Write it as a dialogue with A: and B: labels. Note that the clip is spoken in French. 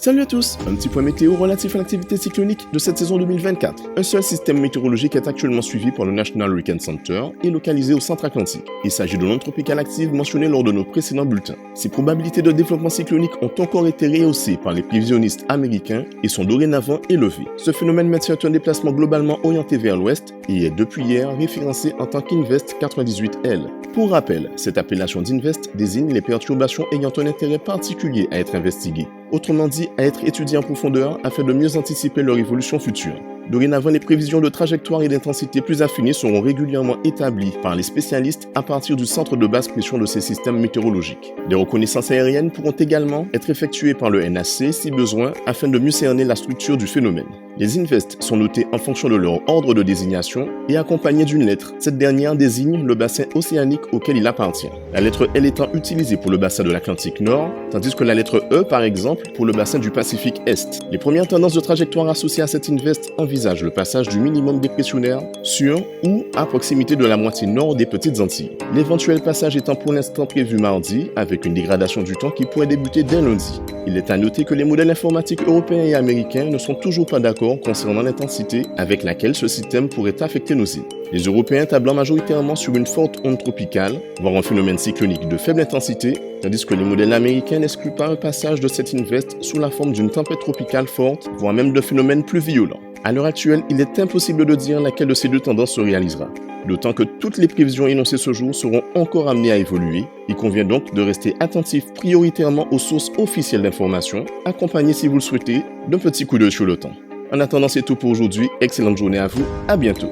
A: Salut à tous, un petit point météo relatif à l'activité cyclonique de cette saison 2024. Un seul système météorologique est actuellement suivi par le National Hurricane Center et localisé au centre Atlantique. Il s'agit de l'onde tropicale active mentionnée lors de nos précédents bulletins. Ses probabilités de développement cyclonique ont encore été rehaussées par les prévisionnistes américains et sont dorénavant élevées. Ce phénomène maintient un déplacement globalement orienté vers l'ouest et est depuis hier référencé en tant qu'Invest 98L. Pour rappel, cette appellation d'Invest désigne les perturbations ayant un intérêt particulier à être investiguées. Autrement dit, à être étudiées en profondeur afin de mieux anticiper leur évolution future. Dorénavant, les prévisions de trajectoire et d'intensité plus affinées seront régulièrement établies par les spécialistes à partir du centre de basse pression de ces systèmes météorologiques. Des reconnaissances aériennes pourront également être effectuées par le NAC si besoin afin de mieux cerner la structure du phénomène. Les invests sont notés en fonction de leur ordre de désignation et accompagnés d'une lettre. Cette dernière désigne le bassin océanique auquel il appartient. La lettre L étant utilisée pour le bassin de l'Atlantique Nord, tandis que la lettre E, par exemple, pour le bassin du Pacifique Est. Les premières tendances de trajectoire associées à cet invest envisagent le passage du minimum dépressionnaire sur ou à proximité de la moitié nord des Petites Antilles. L'éventuel passage étant pour l'instant prévu mardi, avec une dégradation du temps qui pourrait débuter dès lundi. Il est à noter que les modèles informatiques européens et américains ne sont toujours pas d'accord concernant l'intensité avec laquelle ce système pourrait affecter nos îles. Les Européens tablant majoritairement sur une forte onde tropicale, voire un phénomène cyclonique de faible intensité, tandis que les modèles américains n'excluent pas un passage de cet invest sous la forme d'une tempête tropicale forte, voire même de phénomènes plus violents. À l'heure actuelle, il est impossible de dire laquelle de ces deux tendances se réalisera. D'autant que toutes les prévisions énoncées ce jour seront encore amenées à évoluer. Il convient donc de rester attentif prioritairement aux sources officielles d'information, accompagnées si vous le souhaitez d'un petit coup d'œil sur le temps. En attendant, c'est tout pour aujourd'hui. Excellente journée à vous. À bientôt.